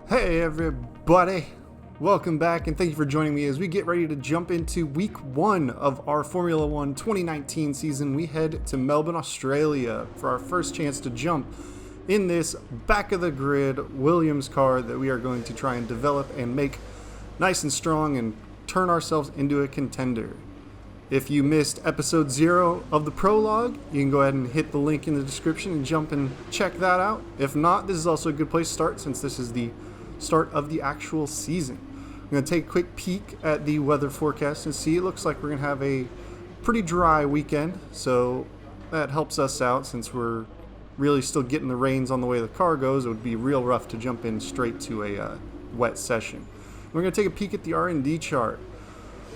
Hey everybody, welcome back and thank you for joining me as we get ready to jump into week 1 of our Formula 1 2019 season. We head to Melbourne, Australia for our first chance to jump in this back of the grid Williams car that we are going to try and develop and make nice and strong and turn ourselves into a contender. If you missed episode 0 of the prologue, you can go ahead and hit the link in the description and jump and check that out. If not, this is also a good place to start since this is the start of the actual season. I'm going to take a quick peek at the weather forecast and see. It looks like we're going to have a pretty dry weekend, so that helps us out since we're really still getting the reins on the way the car goes. It would be real rough to jump in straight to a wet session. We're going to take a peek at the R&D chart.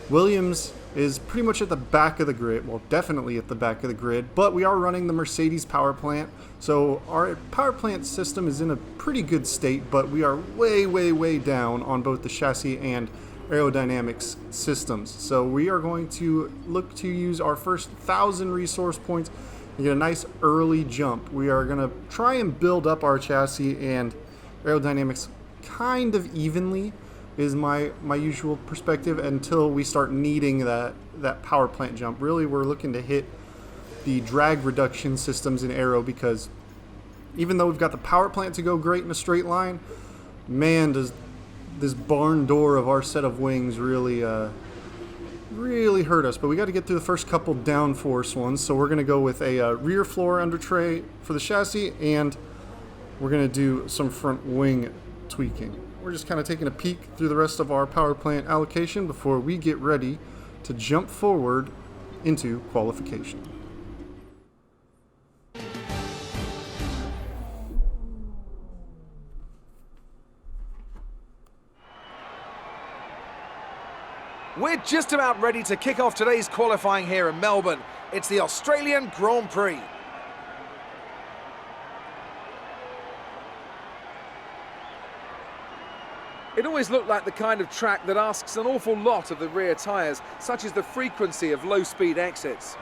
Williams is pretty much at the back of the grid, well, definitely at the back of the grid, but we are running the Mercedes power plant, so our power plant system is in a pretty good state, but we are way down on both the chassis and aerodynamics systems. So we are going to look to use our first 1,000 resource points and get a nice early jump. We are going to try and build up our chassis and aerodynamics kind of evenly, is my usual perspective, until we start needing that power plant jump. Really, we're looking to hit the drag reduction systems in aero, because even though we've got the power plant to go great in a straight line, man, does this barn door of our set of wings really hurt us. But we got to get through the first couple downforce ones, so we're going to go with a rear floor under tray for the chassis, and we're going to do some front wing tweaking. We're just kind of taking a peek through the rest of our power plant allocation before we get ready to jump forward into qualification. We're just about ready to kick off today's qualifying here in Melbourne. It's the Australian Grand Prix. It always looked like the kind of track that asks an awful lot of the rear tyres, such as the frequency of low-speed exits.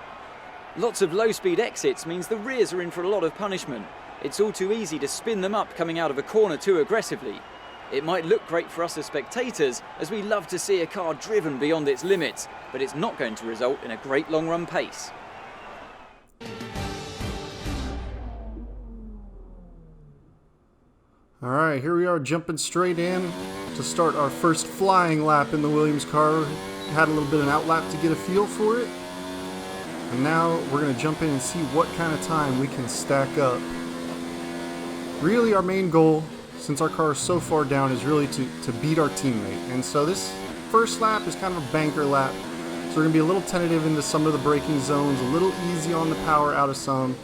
Lots of low-speed exits means the rears are in for a lot of punishment. It's all too easy to spin them up coming out of a corner too aggressively. It might look great for us as spectators, as we love to see a car driven beyond its limits, but it's not going to result in a great long-run pace. Alright, here we are jumping straight in to start our first flying lap in the Williams car. Had a little bit of an outlap to get a feel for it. And now we're going to jump in and see what kind of time we can stack up. Really our main goal, since our car is so far down, is really to beat our teammate. And so this first lap is kind of a banker lap. So we're going to be a little tentative into some of the braking zones, a little easy on the power out of some.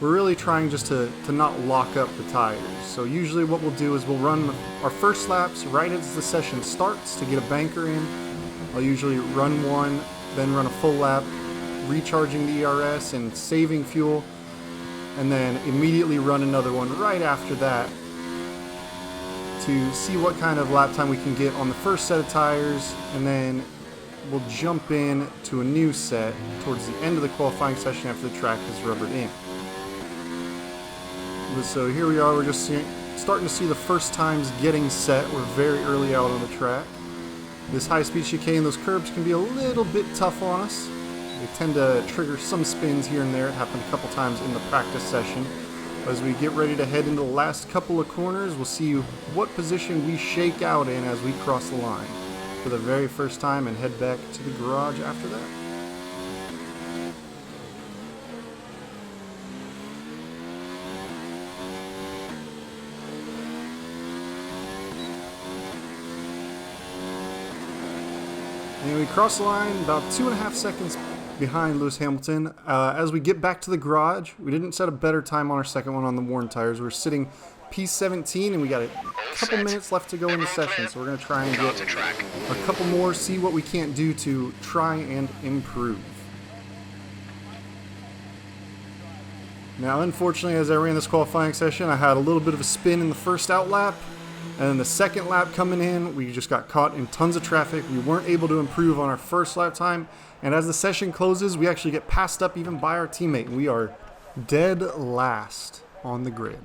We're really trying just to not lock up the tires. So usually what we'll do is we'll run our first laps right as the session starts to get a banker in. I'll usually run one, then run a full lap, recharging the ERS and saving fuel, and then immediately run another one right after that to see what kind of lap time we can get on the first set of tires, and then we'll jump in to a new set towards the end of the qualifying session after the track is rubbered in. So here we are, we're just starting to see the first times getting set. We're very early out on the track. This high-speed chicane, those curbs can be a little bit tough on us. They tend to trigger some spins here and there. It happened a couple times in the practice session. As we get ready to head into the last couple of corners, we'll see what position we shake out in as we cross the line for the very first time and head back to the garage after that. And we cross the line about 2.5 seconds behind Lewis Hamilton. As we get back to the garage, we didn't set a better time on our second one on the worn tires. We're sitting P17 and we got a couple minutes left to go in the session. So we're going to try and get a couple more, see what we can't do to try and improve. Now, unfortunately, as I ran this qualifying session, I had a little bit of a spin in the first out lap. And then the second lap coming in, we just got caught in tons of traffic. We weren't able to improve on our first lap time. And as the session closes, we actually get passed up even by our teammate. And we are dead last on the grid.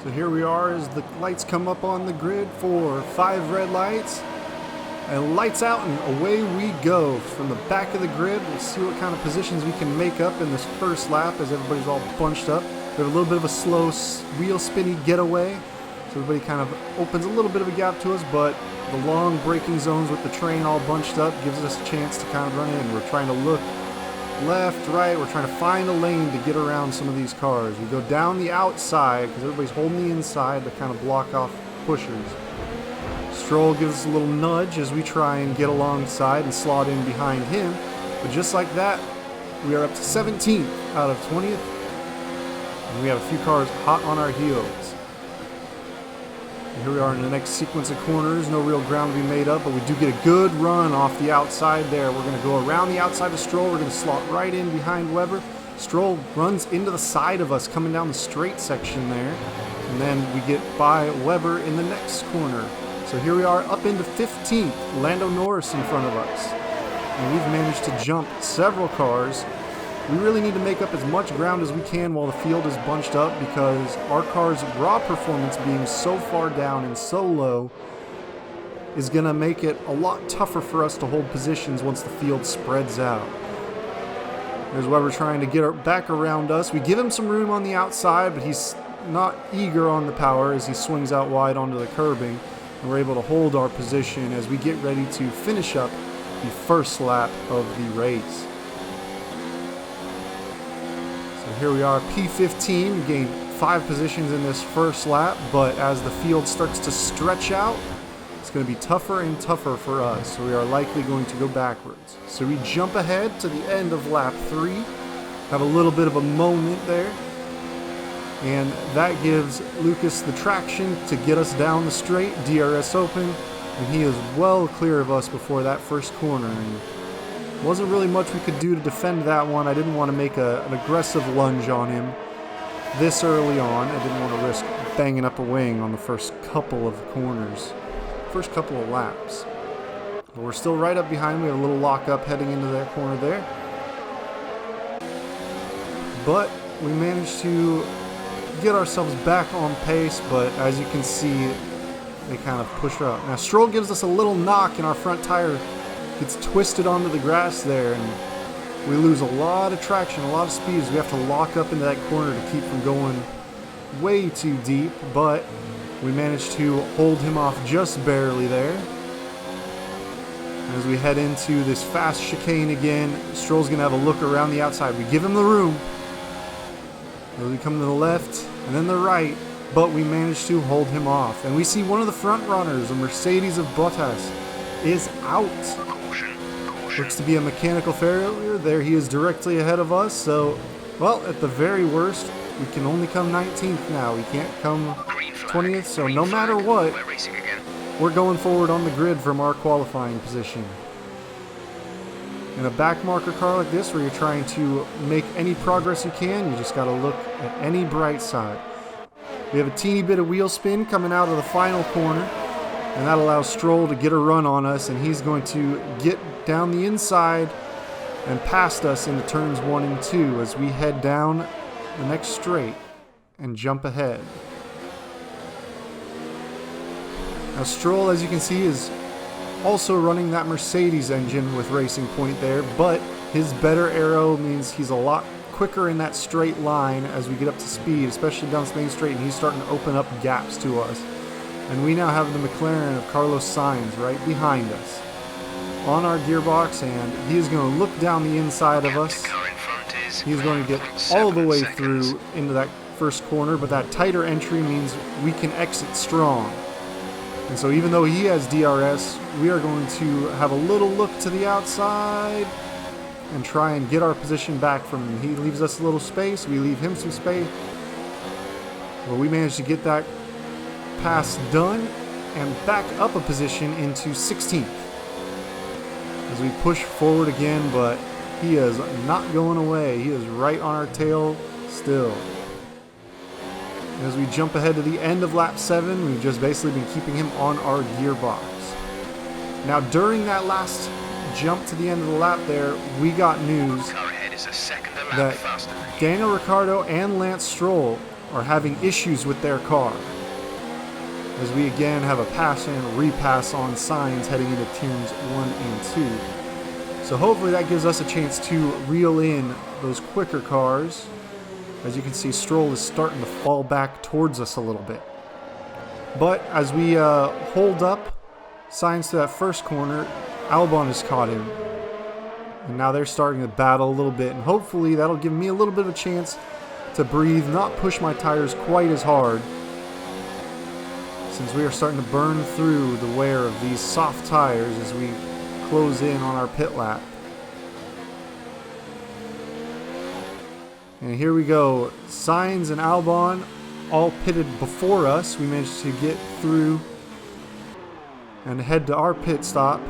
So here we are as the lights come up on the grid for 5 red lights. And lights out and away we go. From the back of the grid, we'll see what kind of positions we can make up in this first lap as everybody's all bunched up. We have a little bit of a slow wheel spinny getaway. So everybody kind of opens a little bit of a gap to us, but the long braking zones with the train all bunched up gives us a chance to kind of run in. We're trying to look left, right. We're trying to find a lane to get around some of these cars. We go down the outside because everybody's holding the inside to kind of block off pushers. Stroll gives us a little nudge as we try and get alongside and slot in behind him. But just like that, we are up to 17th out of 20th. And we have a few cars hot on our heels. And here we are in the next sequence of corners. No real ground to be made up, but we do get a good run off the outside there. We're going to go around the outside of Stroll. We're going to slot right in behind Weber. Stroll runs into the side of us coming down the straight section there. And then we get by Weber in the next corner. So here we are up into 15th, Lando Norris in front of us. And we've managed to jump several cars. We really need to make up as much ground as we can while the field is bunched up because our car's raw performance being so far down and so low is going to make it a lot tougher for us to hold positions once the field spreads out. There's Weber trying to get back around us. We give him some room on the outside, but he's not eager on the power as he swings out wide onto the curbing. And we're able to hold our position as we get ready to finish up the first lap of the race. So here we are, P15. We gained 5 positions in this first lap, but as the field starts to stretch out, it's going to be tougher and tougher for us. So we are likely going to go backwards. So we jump ahead to the end of lap 3. Have a little bit of a moment there. And that gives Lucas the traction to get us down the straight, DRS open, and he is well clear of us before that first corner. And wasn't really much we could do to defend that one. I didn't want to make an aggressive lunge on him this early on. I didn't want to risk banging up a wing on the first couple of corners, first couple of laps. But we're still right up behind. We have a little lock-up heading into that corner there. But we managed to get ourselves back on pace, but as you can see, they kind of push up. Now Stroll gives us a little knock and our front tire gets twisted onto the grass there, and we lose a lot of traction, a lot of speed. We have to lock up into that corner to keep from going way too deep, but we managed to hold him off just barely there. And as we head into this fast chicane again, Stroll's going to have a look around the outside. We give him the room. As we come to the left and then the right, but we managed to hold him off. And we see one of the front runners, a Mercedes of Bottas, is out. Caution. Looks to be a mechanical failure. There he is directly ahead of us. So, well, at the very worst, we can only come 19th now. We can't come 20th. So no matter what, We're racing again. we're going forward on the grid from our qualifying position. In a back marker car like this, where you're trying to make any progress you can, you just got to look at any bright side. We have a teeny bit of wheel spin coming out of the final corner, and that allows Stroll to get a run on us, and he's going to get down the inside and past us into turns 1 and 2 as we head down the next straight and jump ahead. Now Stroll, as you can see, is also running that Mercedes engine with Racing Point there, but his better aero means he's a lot quicker in that straight line as we get up to speed, especially down the main straight, and he's starting to open up gaps to us. And we now have the McLaren of Carlos Sainz right behind us on our gearbox, and he is going to look down the inside of us. He's going to get all the way through into that first corner, but that tighter entry means we can exit strong. And so even though he has DRS, we are going to have a little look to the outside and try and get our position back from him. He leaves us a little space, we leave him some space. Well, we managed to get that pass done and back up a position into 16th. As we push forward again, but he is not going away. He is right on our tail still. As we jump ahead to the end of lap 7, we've just basically been keeping him on our gearbox. Now during that last jump to the end of the lap there, we got news Car ahead is a second a lap that faster than you. Daniel Ricciardo and Lance Stroll are having issues with their car, as we again have a pass and repass on Sainz heading into turns 1 and 2. So hopefully that gives us a chance to reel in those quicker cars. As you can see, Stroll is starting to fall back towards us a little bit. But as we hold up Sainz to that first corner, Albon has caught him. And now they're starting to battle a little bit, and hopefully that'll give me a little bit of a chance to breathe, not push my tires quite as hard, since we are starting to burn through the wear of these soft tires as we close in on our pit lap. And here we go. Sainz and Albon all pitted before us. We managed to get through and head to our pit stop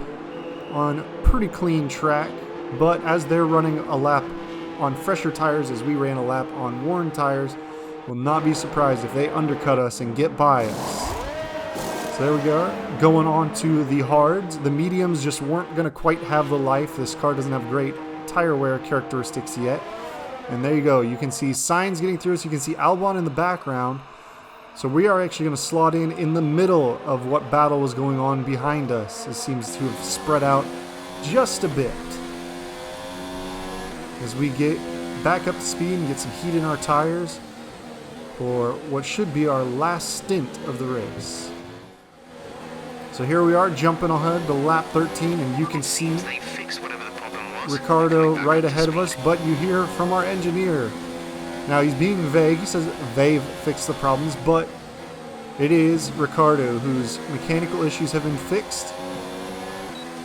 on pretty clean track. But as they're running a lap on fresher tires as we ran a lap on worn tires, will not be surprised if they undercut us and get by us. So there we go. Going on to the hards. The mediums just weren't going to quite have the life. This car doesn't have great tire wear characteristics yet. And there you go. You can see Sainz getting through us. You can see Albon in the background. So we are actually going to slot in the middle of what battle was going on behind us. It seems to have spread out just a bit. As we get back up to speed and get some heat in our tires for what should be our last stint of the race. So here we are jumping ahead to lap 13, and you can see Ricciardo right ahead of us, but you hear from our engineer. Now he's being vague. He says they've fixed the problems, but it is Ricciardo whose mechanical issues have been fixed.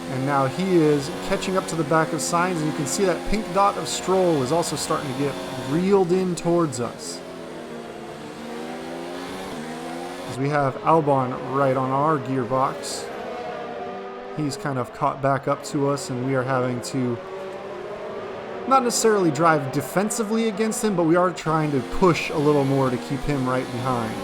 And now he is catching up to the back of Sainz, and you can see that pink dot of Stroll is also starting to get reeled in towards us. As we have Albon right on our gearbox. He's kind of caught back up to us, and we are having to not necessarily drive defensively against him, but we are trying to push a little more to keep him right behind.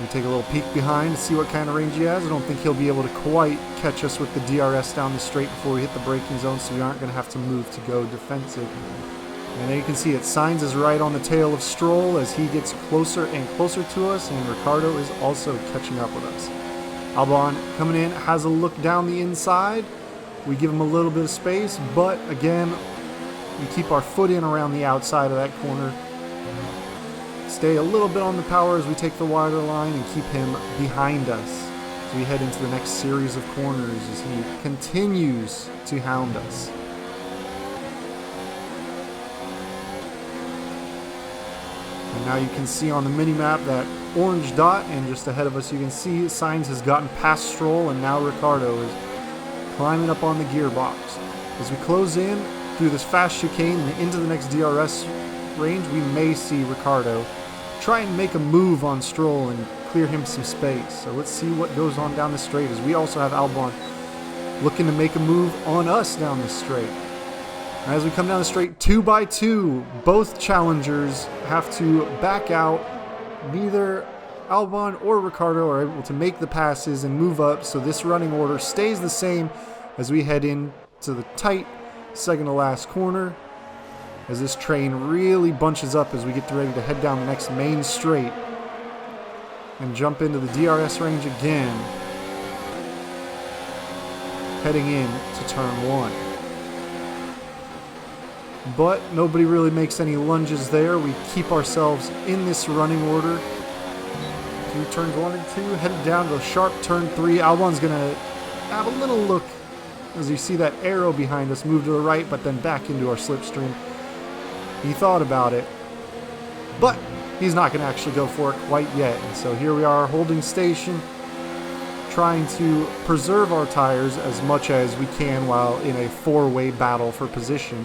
We take a little peek behind to see what kind of range he has. I don't think he'll be able to quite catch us with the DRS down the straight before we hit the braking zone, so we aren't going to have to move to go defensive. And there you can see it. Sainz is right on the tail of Stroll as he gets closer and closer to us, and Ricciardo is also catching up with us. Albon coming in, has a look down the inside. We give him a little bit of space, but again, we keep our foot in around the outside of that corner. Stay a little bit on the power as we take the wider line and keep him behind us as we head into the next series of corners as he continues to hound us. And now you can see on the mini-map that orange dot, and just ahead of us you can see Sainz has gotten past Stroll, and now Ricciardo is climbing up on the gearbox. As we close in through this fast chicane and into the next DRS range, we may see Ricciardo try and make a move on Stroll and clear him some space. So let's see what goes on down the straight, as we also have Albon looking to make a move on us down the straight. And as we come down the straight 2 by 2, both challengers have to back out. Neither Albon or Ricciardo are able to make the passes and move up, so this running order stays the same as we head into the tight second to last corner, as this train really bunches up as we get ready to head down the next main straight and jump into the DRS range again, heading in to turn 1. But nobody really makes any lunges there. We keep ourselves in this running order through turns 1 and 2, headed down to a sharp turn 3. Albon's going to have a little look as you see that arrow behind us move to the right, but then back into our slipstream. He thought about it, but he's not going to actually go for it quite yet. And so here we are holding station, trying to preserve our tires as much as we can while in a four-way battle for position.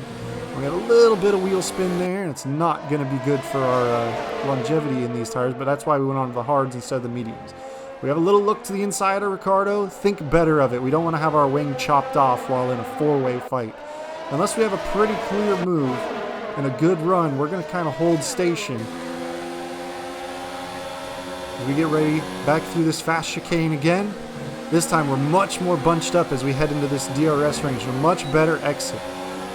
We got a little bit of wheel spin there, and it's not going to be good for our longevity in these tires, but that's why we went on to the hards instead of the mediums. We have a little look to the inside of Ricciardo. Think better of it. We don't want to have our wing chopped off while in a four-way fight. Unless we have a pretty clear move and a good run, we're going to kind of hold station as we get ready back through this fast chicane again. This time we're much more bunched up as we head into this DRS range, and a much better exit.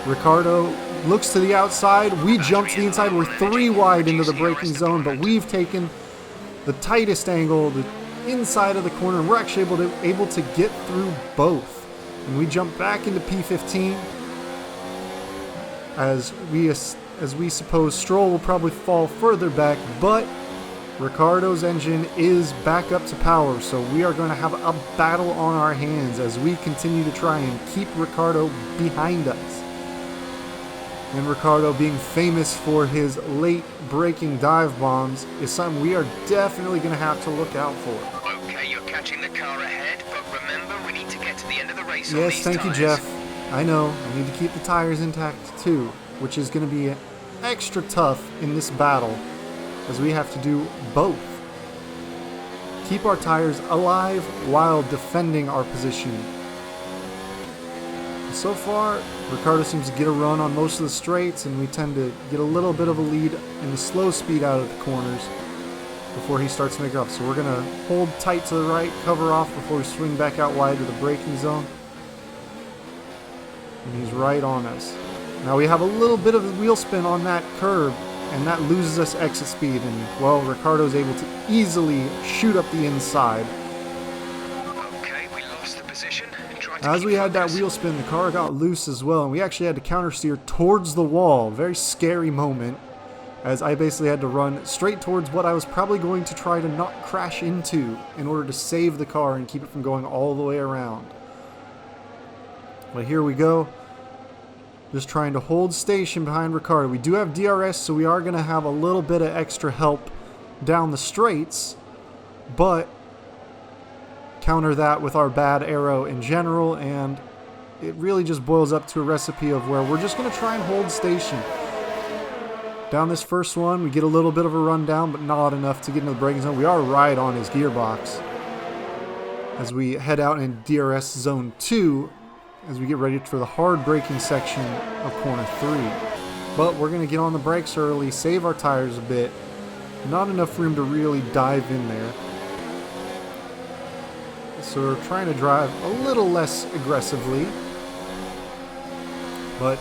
Ricciardo looks to the outside. We jump to the inside. We're 3 wide into the braking zone, but we've taken the tightest angle, the inside of the corner, and we're actually able to get through both. And we jump back into P15 as we suppose Stroll will probably fall further back, but Ricciardo's engine is back up to power, so we are going to have a battle on our hands as we continue to try and keep Ricciardo behind us. And Ricciardo, being famous for his late braking dive bombs, is something we are definitely going to have to look out for. Okay, you're catching the car ahead, but remember, we need to get to the end of the race on Yes, these thank you, tyres. Jeff. I know, I need to keep the tires intact too, which is going to be extra tough in this battle, as we have to do both. Keep our tires alive while defending our position. So far, Ricciardo seems to get a run on most of the straights, and we tend to get a little bit of a lead in the slow speed out of the corners before he starts to make up. So we're going to hold tight to the right, cover off before we swing back out wide to the braking zone. And he's right on us. Now we have a little bit of wheel spin on that curb, and that loses us exit speed, and well, Ricciardo's able to easily shoot up the inside. Okay, we lost the position. As we had that wheel spin, the car got loose as well, and we actually had to counter steer towards the wall. Very scary moment, as I basically had to run straight towards what I was probably going to try to not crash into in order to save the car and keep it from going all the way around. But here we go. Just trying to hold station behind Ricciardo. We do have DRS, so we are going to have a little bit of extra help down the straights, but counter that with our bad aero in general, and it really just boils up to a recipe of where we're just going to try and hold station. Down this first one, we get a little bit of a rundown, but not enough to get into the braking zone. We are right on his gearbox as we head out in DRS zone 2, as we get ready for the hard braking section of corner 3. But we're going to get on the brakes early, save our tires a bit. Not enough room to really dive in there. So we're trying to drive a little less aggressively. But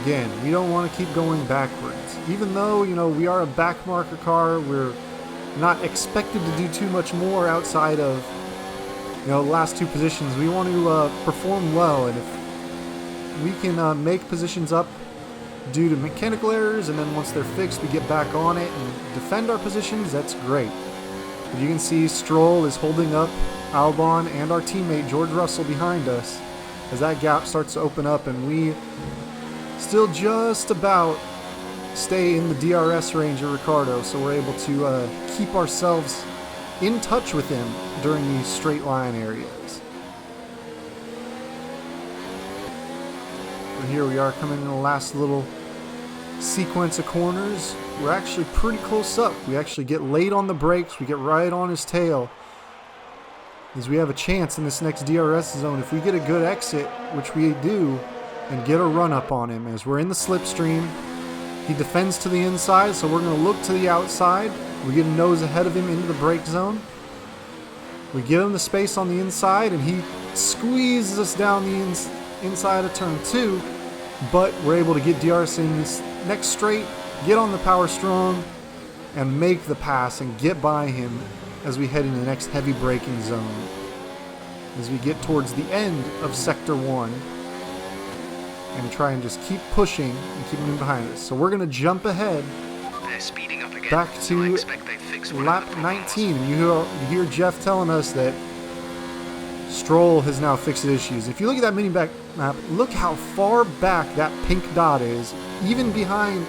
again, we don't want to keep going backwards. Even though, we are a back marker car, we're not expected to do too much more outside of the last 2 positions. We want to perform well, and if we can make positions up due to mechanical errors, and then once they're fixed, we get back on it and defend our positions, that's great. But you can see Stroll is holding up Albon and our teammate George Russell behind us as that gap starts to open up, and we still just about stay in the DRS range of Ricciardo, so we're able to keep ourselves in touch with him during these straight line areas. And here we are coming in the last little sequence of corners. We're actually pretty close up. We actually get late on the brakes. We get right on his tail, as we have a chance in this next DRS zone if we get a good exit, which we do, and get a run up on him. As we're in the slipstream, he defends to the inside, so we're going to look to the outside. We get a nose ahead of him into the brake zone. We give him the space on the inside, and he squeezes us down the inside of turn 2, but we're able to get DRS in this next straight, get on the power strong, and make the pass and get by him as we head into the next heavy braking zone. As we get towards the end of Sector 1, and try and just keep pushing and keeping him behind us. So we're going to jump ahead They're speeding up again, back so I to expect they fixed one of lap the problems. 19. And you hear Jeff telling us that Stroll has now fixed his issues. If you look at that mini map, look how far back that pink dot is, even behind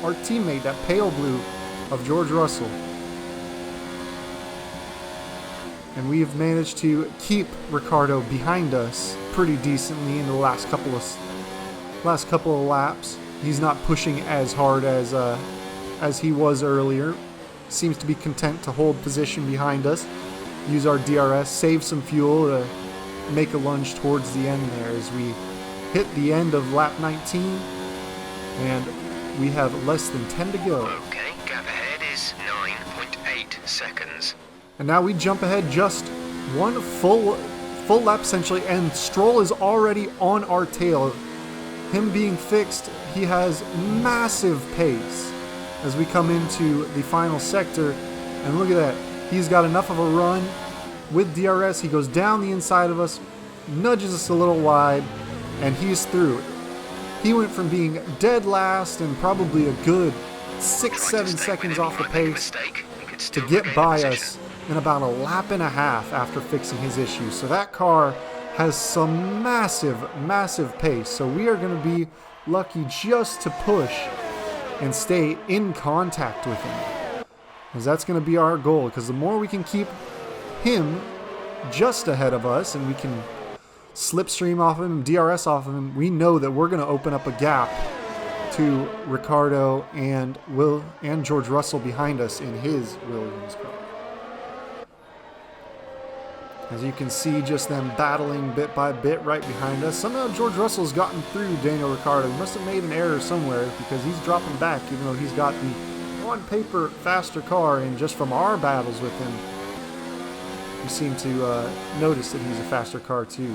our teammate, that pale blue of George Russell. And we've managed to keep Ricciardo behind us pretty decently in the last couple of laps. He's not pushing as hard as he was earlier. Seems to be content to hold position behind us, use our DRS, save some fuel to make a lunge towards the end there as we hit the end of lap 19, and we have less than 10 to go. Okay, gap ahead is 9.8 seconds. And now we jump ahead just one full lap essentially, and Stroll is already on our tail him being fixed, he has massive pace as we come into the final sector. And look at that. He's got enough of a run with DRS. He goes down the inside of us, nudges us a little wide, and he's through. He went from being dead last and probably a good 6-7 seconds off the pace to get by us in about a lap and a half after fixing his issues. So that car has some massive pace. So we are going to be lucky just to push and stay in contact with him, because that's going to be our goal. Because the more we can keep him just ahead of us and we can slipstream off of him, DRS off of him, we know that we're going to open up a gap to Ricciardo and George Russell behind us in his Williams car. As you can see, just them battling bit by bit right behind us. Somehow George Russell's gotten through Daniel Ricciardo. He must have made an error somewhere, because he's dropping back even though he's got the on paper faster car, and just from our battles with him, we seem to notice that he's a faster car too.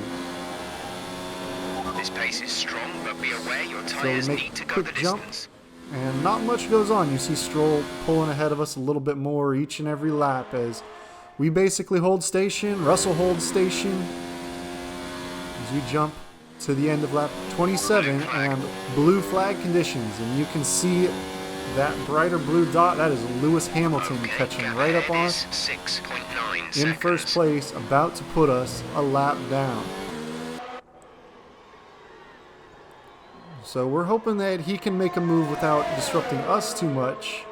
This pace is strong, but be aware your tyres need to go the distance. And not much goes on. You see Stroll pulling ahead of us a little bit more each and every lap as we basically hold station. Russell holds station as we jump to the end of lap 27 and blue flag conditions. And you can see that brighter blue dot. That is Lewis Hamilton catching right up on us 6.9 in first place, about to put us a lap down. So we're hoping that he can make a move without disrupting us too much.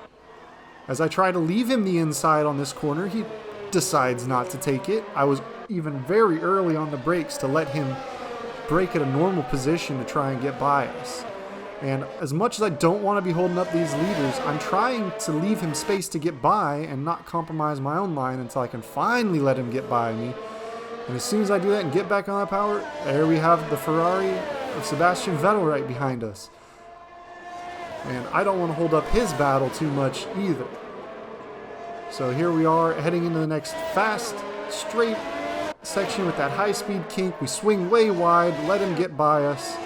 As I try to leave him the inside on this corner, he decides not to take it. I was even very early on the brakes to let him brake at a normal position to try and get by us. And as much as I don't want to be holding up these leaders, I'm trying to leave him space to get by and not compromise my own line until I can finally let him get by me. And as soon as I do that and get back on that power, there we have the Ferrari of Sebastian Vettel right behind us. And I don't want to hold up his battle too much either. So here we are heading into the next fast, straight section with that high-speed kink. We swing way wide, let him get by us.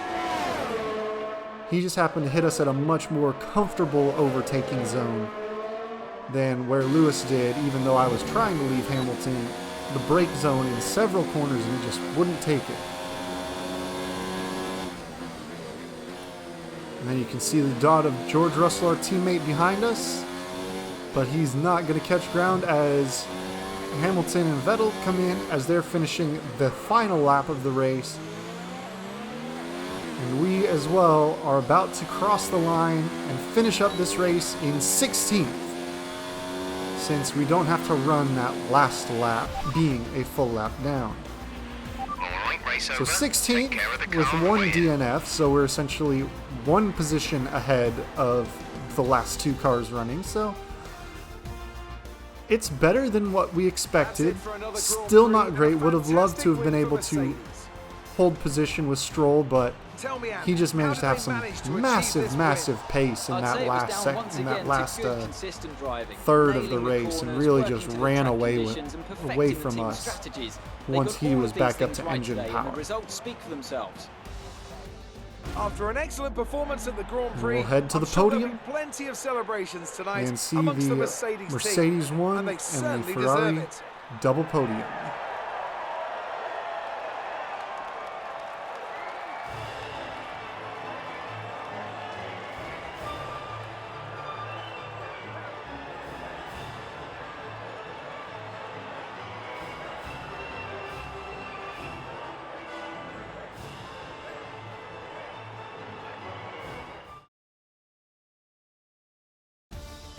He just happened to hit us at a much more comfortable overtaking zone than where Lewis did, even though I was trying to leave Hamilton the brake zone in several corners and he just wouldn't take it. And then you can see the dot of George Russell, our teammate, behind us. But he's not going to catch ground as Hamilton and Vettel come in as they're finishing the final lap of the race. And we as well are about to cross the line and finish up this race in 16th, since we don't have to run that last lap being a full lap down. So 16th with one DNF, so we're essentially one position ahead of the last two cars running. So it's better than what we expected. Still not great. Would have loved to have been able to hold position with Stroll, but he just managed to have some massive pace in that last third of the race, and really just ran away from us once he was back up to engine power. Results speak for themselves. After an excellent performance at the Grand Prix, we'll head to the podium plenty of celebrations tonight and see amongst the Mercedes one and the Ferrari double podium.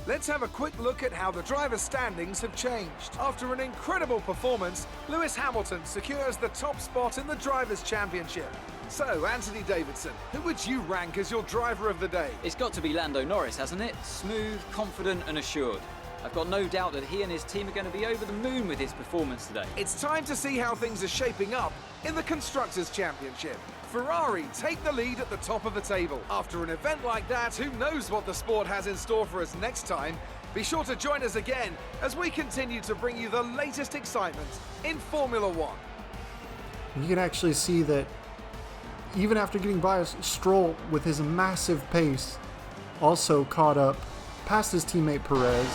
Let's have a quick look at how the driver's standings have changed. After an incredible performance, Lewis Hamilton secures the top spot in the Drivers' Championship. So, Anthony Davidson, who would you rank as your driver of the day? It's got to be Lando Norris, hasn't it? Smooth, confident and assured. I've got no doubt that he and his team are going to be over the moon with his performance today. It's time to see how things are shaping up in the Constructors' Championship. Ferrari take the lead at the top of the table. After an event like that, who knows what the sport has in store for us next time? Be sure to join us again as we continue to bring you the latest excitement in Formula One. You can actually see that even after getting by us, Stroll, with his massive pace, also caught up past his teammate Perez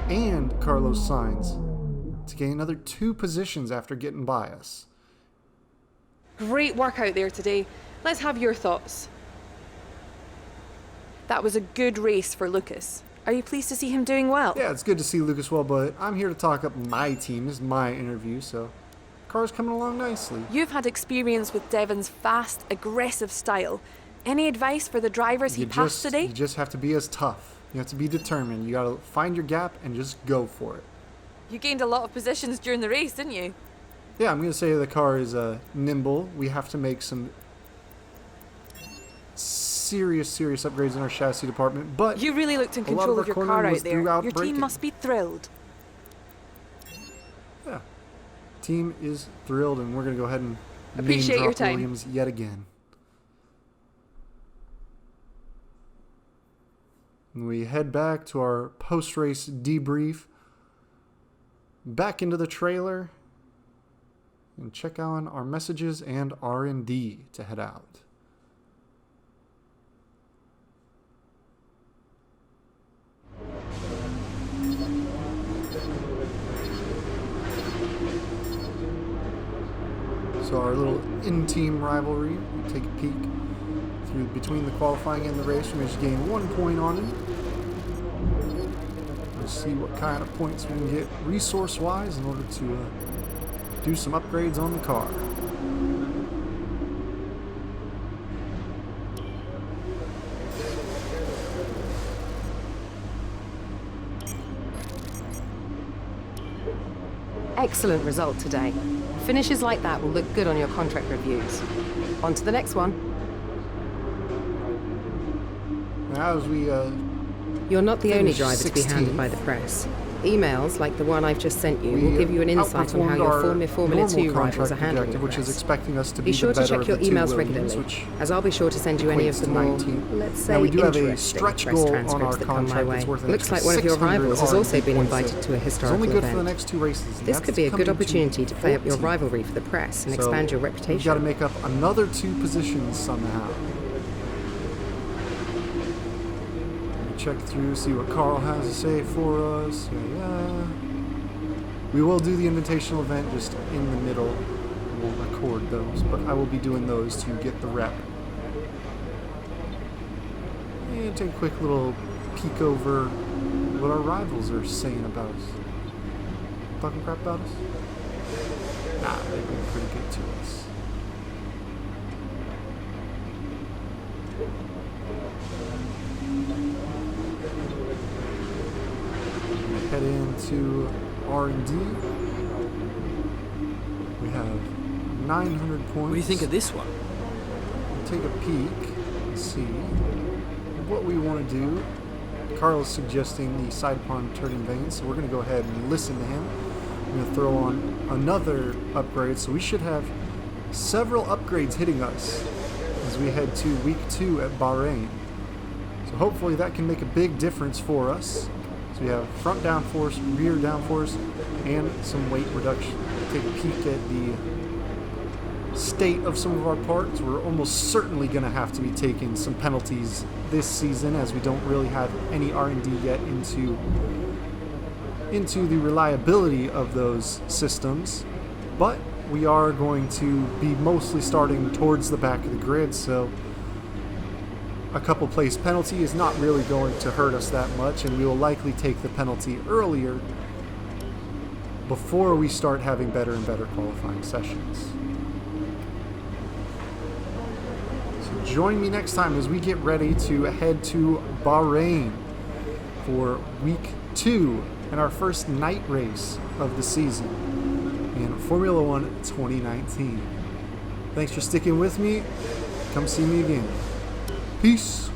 and Carlos Sainz to gain another 2 positions after getting by us. Great work out there today. Let's have your thoughts. That was a good race for Lucas. Are you pleased to see him doing well? Yeah, it's good to see Lucas well, but I'm here to talk up my team. This is my interview, so car's coming along nicely. You've had experience with Devon's fast, aggressive style. Any advice for the drivers he passed today? You just have to be as tough. You have to be determined. You gotta find your gap and just go for it. You gained a lot of positions during the race, didn't you? Yeah, I'm gonna say the car is nimble. We have to make some serious upgrades in our chassis department, but you really looked in control of your car out there. Your team must be thrilled. Yeah, team is thrilled, and we're gonna go ahead and appreciate name your drop time. Williams yet again. And we head back to our post-race debrief, back into the trailer, and check on our messages and R&D to head out. So our little in-team rivalry, we take a peek through between the qualifying and the race. We managed to gain 1 point on him. Let's see what kind of points we can get resource-wise in order to do some upgrades on the car. Excellent result today. Finishes like that will look good on your contract reviews. On to the next one. Now as we You're not the only finished driver to be 16th. handed by the press. Emails like the one I've just sent you will give you an insight on how your former Formula 2 rivals are handling the which is press. expecting us to Be sure to check your emails regularly, as I'll be sure to send you any of equates the to more, 19. let's Now say, we do have a interesting stretch press goal on our transcripts that come my contract way. that's worth an Looks extra like one of your 600 rivals has also been points, invited to a it's historical only good event. for the next 2 races. This That's could be a coming good to opportunity to play up your 14. rivalry for the press and So expand your we've got to reputation. make up another 2 positions somehow. Check through, see what Carl has to say for us. Yeah. We will do the invitational event just in the middle. We'll record those, but I will be doing those to get the rep. And take a quick little peek over what our rivals are saying about us. Talking crap about us? Nah, they've been pretty good to us. Head into R&D. We have 900 points. What do you think of this one? We'll take a peek and see what we want to do. Carl's suggesting the side pond turning vanes, so we're going to go ahead and listen to him. I'm going to throw on another upgrade, so we should have several upgrades hitting us as we head to week 2 at Bahrain. So hopefully that can make a big difference for us. So we have front downforce, rear downforce, and some weight reduction. Take a peek at the state of some of our parts. We're almost certainly going to have to be taking some penalties this season, as we don't really have any R&D yet into the reliability of those systems. But we are going to be mostly starting towards the back of the grid, so a couple place penalty is not really going to hurt us that much, and we will likely take the penalty earlier before we start having better and better qualifying sessions. So join me next time as we get ready to head to Bahrain for week 2 and our first night race of the season in Formula 1 2019. Thanks for sticking with me. Come see me again. Peace.